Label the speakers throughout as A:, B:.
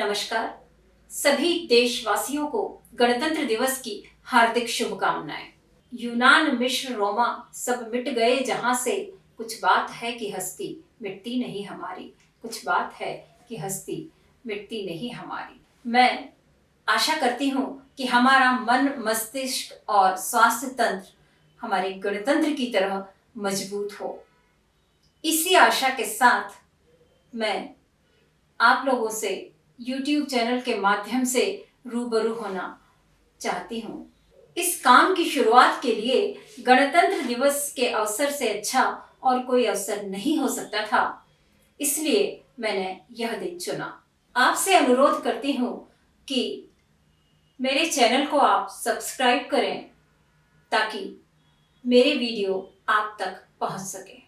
A: नमस्कार। सभी देशवासियों को गणतंत्र दिवस की हार्दिक शुभकामनाएं। यूनान मिस्र रोमा सब मिट गए जहां से, कुछ बात है कि हस्ती मिटती नहीं हमारी। कुछ बात है कि हस्ती मिटती नहीं हमारी। मैं आशा करती हूँ कि हमारा मन, मस्तिष्क और स्वास्थ्य तंत्र हमारे गणतंत्र की तरह मजबूत हो। इसी आशा के साथ मैं आप लोगों से YouTube चैनल के माध्यम से रूबरू होना चाहती हूँ। इस काम की शुरुआत के लिए गणतंत्र दिवस के अवसर से अच्छा और कोई अवसर नहीं हो सकता था, इसलिए मैंने यह दिन चुना। आपसे अनुरोध करती हूँ कि मेरे चैनल को आप सब्सक्राइब करें ताकि मेरे वीडियो आप तक पहुंच सके।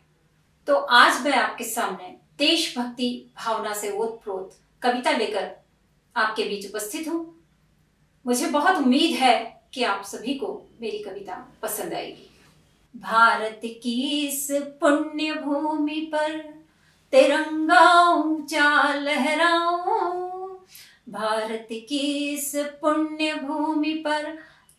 A: तो आज मैं आपके सामने देशभक्ति भावना से ओतप्रोत कविता लेकर आपके बीच उपस्थित हूँ। मुझे बहुत उम्मीद है कि आप सभी को मेरी कविता पसंद आएगी। भारत की इस पुण्य भूमि पर तिरंगा ऊंचा लहराऊं। भारत की इस पुण्य भूमि पर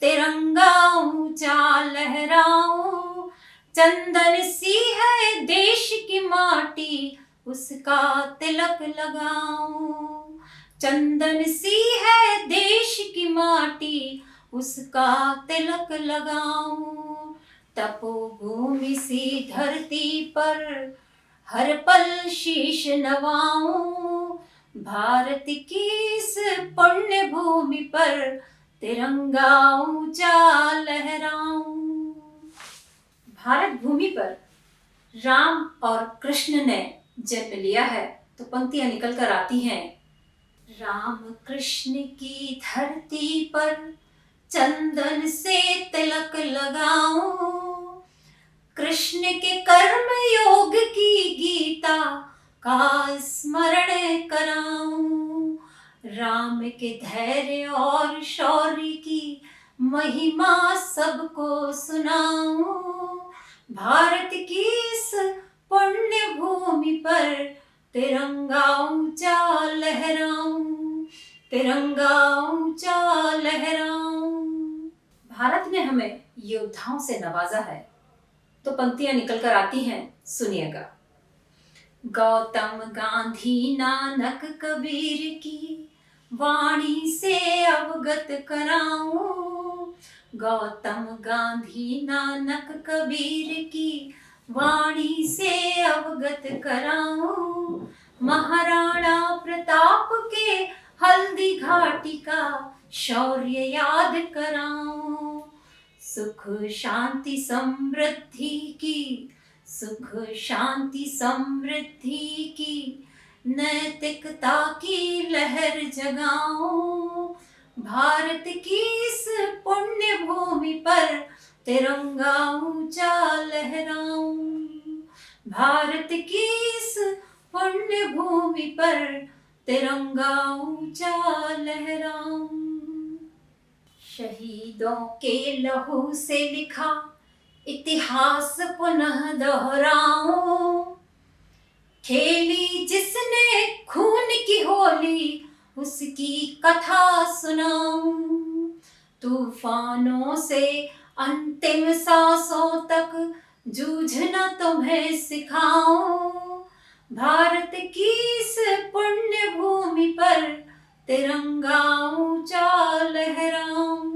A: तिरंगा ऊंचा लहराऊं। चंदन सी है देश की माटी, उसका तिलक लगाऊं। चंदन सी है देश की माटी, उसका तिलक लगाऊं। तपोभूमि सी धरती पर हर पल शीश नवाऊं। भारत की इस पुण्य भूमि पर तिरंगा ऊंचा लहराऊं। भारत भूमि पर राम और कृष्ण ने जन्म लिया है, तो पंक्तियां निकल कर आती हैं। राम कृष्ण की धरती पर चंदन से तिलक लगाऊं। कृष्ण के कर्म योग की गीता का स्मरण कराऊं। राम के धैर्य और शौर्य की महिमा सबको सुनाऊं। भारत की इस पुण्य भूमि पर तिरंगा ऊंचा लहराऊं। तिरंगा ऊंचा लहराऊं। भारत ने हमें योद्धाओं से नवाजा है, तो पंक्तियां निकल कर आती हैं, सुनिएगा। गौतम गांधी नानक कबीर की वाणी से अवगत कराऊं। गौतम गांधी नानक कबीर की वाणी से अवगत कराऊं। महाराणा प्रताप के हल्दी घाटी का शौर्य याद कराऊं। सुख शांति समृद्धि की, सुख शांति समृद्धि की नैतिकता की लहर जगाऊं। भारत की इस पुण्य भूमि पर तिरंगा ऊंचा लहराऊं। भारत की इस पुण्य भूमि पर तिरंगा ऊंचा लहराऊं। शहीदों के लहू से लिखा इतिहास पुनः दोहराऊं। खेली जिसने खून की होली, उसकी कथा सुनाऊं। तूफानों से अंतिम सांसों तक जूझना तुम्हें सिखाऊं। भारत की इस पुण्य भूमि पर तिरंगा ऊंचा लहराऊं।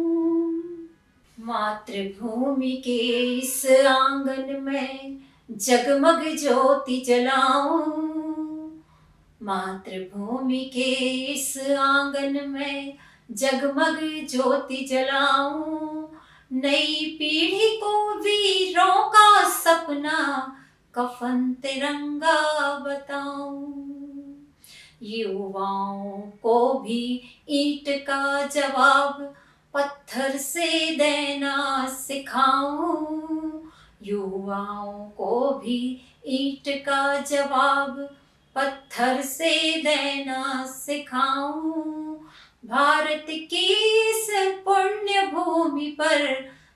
A: मातृभूमि के इस आंगन में जगमग ज्योति जलाऊं। मातृभूमि के इस आंगन में जगमग ज्योति जलाऊं। नई पीढ़ी को वीरों का सपना कफन तिरंगा बताऊं। युवाओं को भी ईंट का जवाब पत्थर से देना सिखाऊं। युवाओं को भी ईंट का जवाब पत्थर से देना सिखाऊं। भारत की इस पुण्य भूमि पर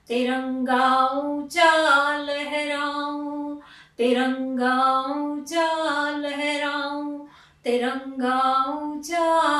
A: तिरंगा ऊंचा लहराऊं। तिरंगा ऊंचा लहराऊं। तिरंगा ऊंचा